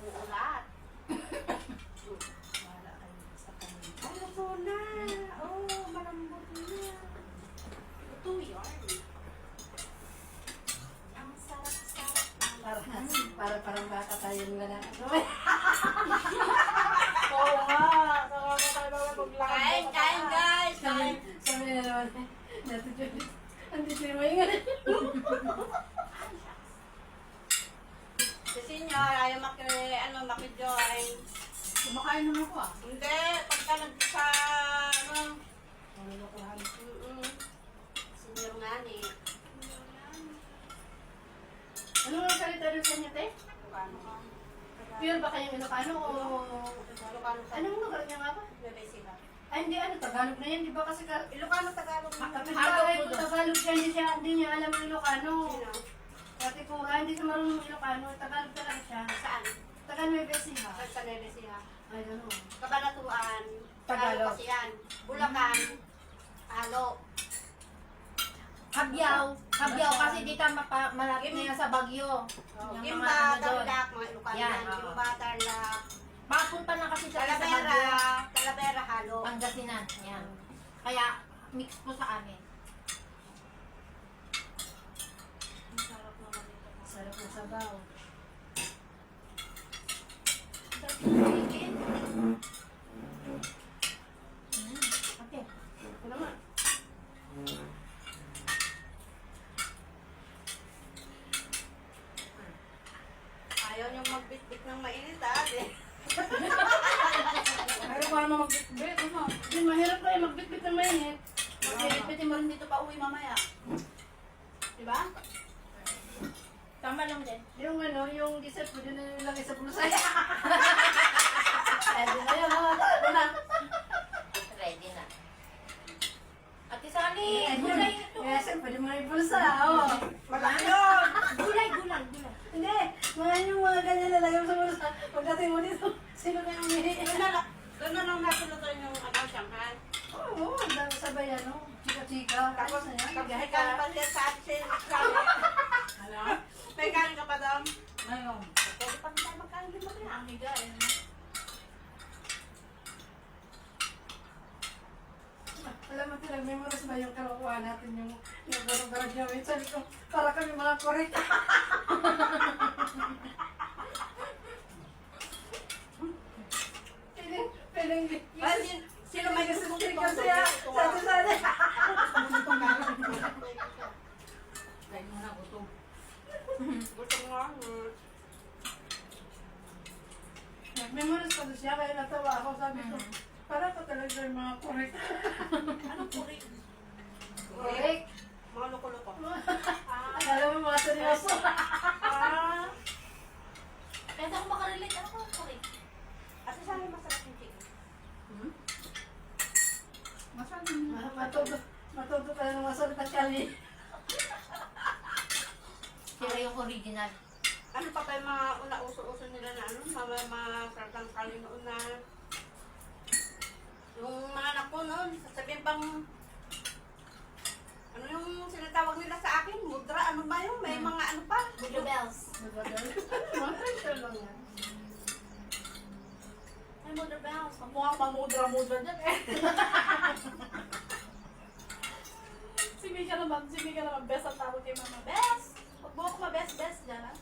uulat. Wala kayo sa kanila. Ay, luto na. Oh, malambot na. Luto yun. Ang sarap-sarap. Parang bata tayong lalaki. Oo nga. Saka ka tayo naman maglakad. Kain guys. Kain. Sabi na naman, nato Judith, andito yung mga Si Senyor, ayaw maki-join. kumakain naman ko ah. Hindi, pagka sa, Malulukuhan. Senyor nga ni. Ano nga salita rin sa inyo, te? Ilocano ka. Pure ba kayong Ilocano o... Ilocano ka. Anong lugar niya nga ba? Bebe sila. Ay, hindi, Tagalog na yan, di ba kasi Ilocano, Tagalog. kapit-bahay ko Tagalog siya, hindi niya alam ang Ilocano. Sino? Dati ko, hindi siya marunong Ilocano, Tagalog talaga siya. Saan? Taga Nueva Ecija. Sa Bebe sila. Ay, ano. Kabanatuan. Tagalog. Kasi yan. Bulacan. Halo. Habyaw kasi di ka malapit na yan sa Bagyo. Yung Gimba, mga ano doon. Tarlac, mga Ilocano Yan, yan. oo. Gimba, Tarlac. Papunta na kasi sa Bagyo. Talavera, halo. Pangasinan. Yan. Kaya mix po sa amin. Ang sarap naman ito. Sarap ng sabaw. Sarap ng chicken. Okay. Ito naman. Ayaw niyong magbitbit ng mainit, ate. Ayaw ko naman magbitbit. Hindi, mahirap na yung magbitbit ng mainit. Magbitbitin mo rin dito pa uwi mamaya. Diba? Tama lang din. Yung yung dessert, pwede na nilagay sa bulsa. Pwede na yun, Pwede na. Ready na. Ate Sally, gulay ito. Yes, pwede mo na yung bulsa. Oo. Malaki yun! Gulay. Hindi, yung mga ganyan lalagay mo sa bulsa. Pagdating mo dito, sino na yung umihi? Doon na lang natulutan yung siyangkan. Oo, sabay chika-chika. Tapos, Ayos na yan. kapag ka pa siya sa atin, Ano? may kanin ka pa doon. Ngayon. Pwede pa tayo magkain din mamaya. Ang higay. Alam mo, tinag-memorize ba yung kalukuha natin yung graduate? Sabi ko, para kami mga korek. Piling, Sino may gusto mong piling kasi ah. Sabi. Kain mo na gutom. Gusto mo nga. Nag-memorize ko siya, kaya natawa ako. Sabi ko, para ka talaga yung mga korek. Anong puri? Korek? Mga loko-loko. Alam mo mga seryoso. Ah. Kaya ako makarelate. Ano ko kulit? Ate Sally, masarap yung chicken. Matuto ka na ng masalit at kali. Sila yung original. Ano pa ba yung mga una-uso-uso nila na mga sartang kali noon na yung mga anak ko noon, sasabihin pang ano yung sinatawag nila sa akin? Mudra, ano ba yun? May mga ano pa? Buddha bells. Mga traditional lang yan. Ay, Buddha bells. Ang mukhang mamudra-mudra dyan eh. Si Mika naman, best ang tawag kay Mama. Best! Huwag mo ako ma-best dyan, ha?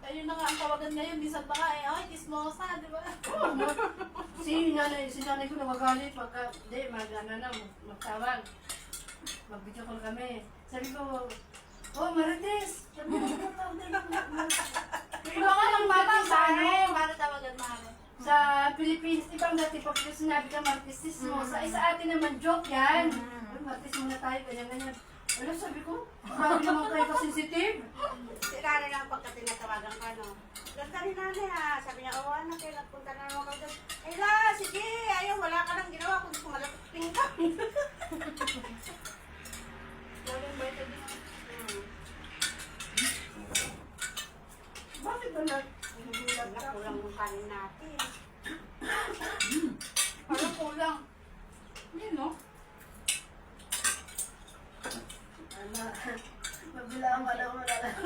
Ayun na nga ang tawagan ngayon, di sa baka eh. Ay, kismosa, di ba? Si nanay ko nagagalit pagka, hindi, magtawag. Mag-video call kami. Sabi ko, oh, Marites! Sabi ko, Iba nga lang Marites sa ano? Para tawagan Mama. Sa Philippines, ibang dati pag sinabi ka Martisismo, sa atin naman joke yan. Uy, Martis muna tayo, ganyan-ganyan. Ano sabi ko? Grabe naman kayo ka-sensitive. Si Rana lang pagka tinatawagan ka, no? Ganda ni nanay ha. Sabi niya, oh anak, kayo nagpunta na naman kayo doon. Ay la, sige, ayaw, wala ka nang ginawa kundi kumalapit ka. Laging ba ito din? Bakit ba na? Kulang yung kanin natin. Parang kulang. Hindi, no? Mabilang ka lang, wala lang.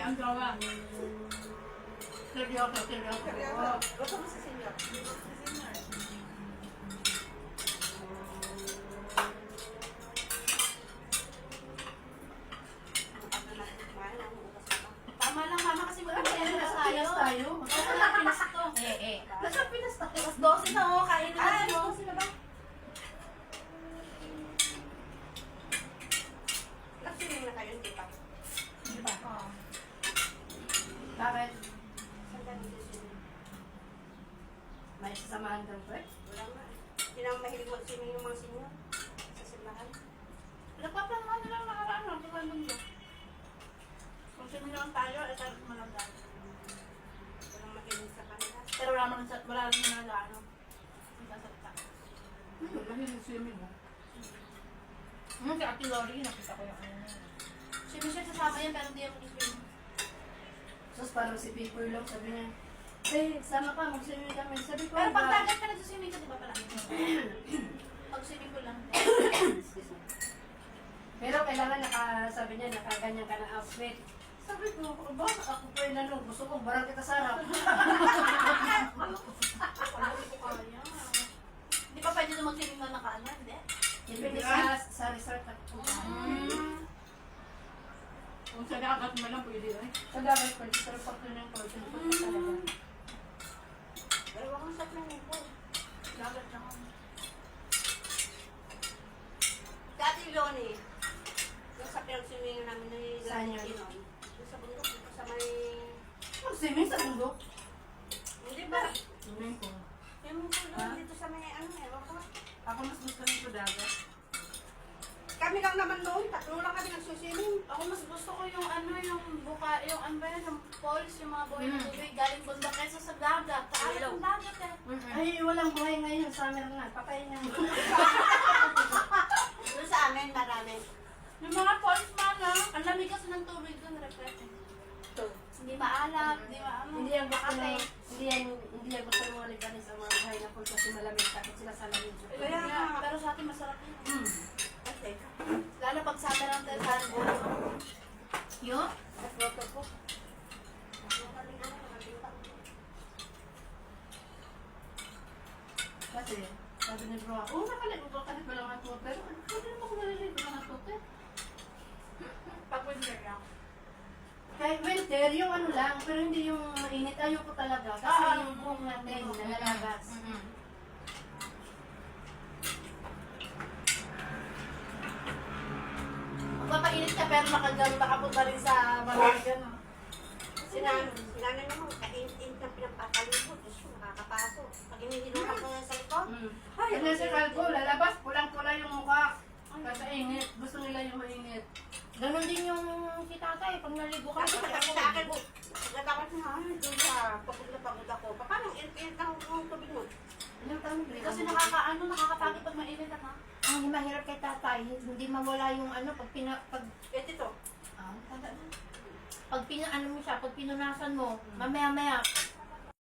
ang gawa. Seryoso, seryoso. Oo. Gusto mo si Senyor. Tama lang mama kasi wala na Pinas tayo. tayo. Wala Pinas to. Nasa Pinas tayo. Alas 12 na oh, kain na tayo. Sino ba? Nag-swimming na kayo, hindi pa? Di ba? Oo. Bakit? Saan tayo nag-swimming? May sasamahan kang friend? Wala nga. Hindi naman mahilig mag-swimming yung mga senyor. Sa simbahan. Nagpaplano na lang nakaraan lang. Diba mundo? Kung sino lang tayo, eh tayo malagay. Walang mahilig sa kanila. Pero wala naman ano. Ang sasalita. Mahilig swimming mo. Si Ate Lori, nakita ko yung ano niya. Si Michelle sasama yan pero hindi ako mag-swim. Tapos parang si Piper lang, sabi niya, sama ka, mag-swimming kami. Sabi ko, Pero pag "Ba?" dagat ka nag-swimming ka, di ba pala? Pag swimming ko lang. Excuse me. Pero kailangan sabi niya, nakaganyan ka na outfit. Sabi ko, ba, ako pa yun ano, gusto ko, barang kita sarap. Wala ko kaya. Di ba pwede na mag-swimming na nakaano? Hindi? Depende sa resort at puntahan. Kung sa dagat mo lang, pwede rin. Sa dagat pwede, pero pag doon yung person, pwede talaga. Dalawa kang shot lang yun po. Dagat lang ako. Dati Loni, yung sa pinag-swimming namin na Saan yun? Inom. Yung sa bundok, dito sa may... Mag-swimming sa bundok. Hindi ba? Swimming ko. Yung Ah? dito sa may ano eh, wako. Ako mas gusto nito dagat. Kami lang naman noon, tatlo lang kami nagsuswimming. Ako mas gusto ko yung ano, yung buka, yung ano ba yun, yung falls, yung mga buhay na tubig, galing bundok kaysa sa dagat. Alam yung dagat eh. Ay, walang buhay ngayon, summer na, patay na. Doon sa amin, marami. Yung mga falls man ang lamig kasi ng tubig doon, refreshing. Ito. Hindi maalat, hindi maano. Hindi yan gusto makate. ng, hindi yan gusto ng mga libanis sa mga buhay na pool kasi malamig, takot sila sa lamig. Kaya nga, pero sa atin masarap yun. Kasi, Lalo pag sa atin ang terhan. Yun? nagloto ko. Yung kaming ano, kaming pa. Kasi, sabi ni bro, nakaligo ka kahit walang ato, pero pwede naman kung naliligo ng ato, Pag winter lang. kahit winter, yung ano lang, pero hindi yung mainit, ayoko talaga. Kasi yung buhok natin, nalalagas. Magpapainit ka pero nakapunta rin sa malagan. Sinanay naman, kainit-init na pinapakalipo. Diyos ko, nakakapasok. Pag hinihilungan ko sa likod, ay, Kasi si Calvo, lalabas, pulang-pula yung mukha. Kasi init, gusto nila yung mainit. Ganon din yung si tatay, pag naligo ka. kasi pag sa akin, natakot na, ay, doon sa pagod na pagod ako. Paano, init ang tubig mo? Ilang taon ka? Kasi nakakapagod pag mainit na. Ang mahirap kay tatay, hindi mawala yung ano, pag Ito. pag ano mo siya, pag pinunasan mo, mamaya-maya,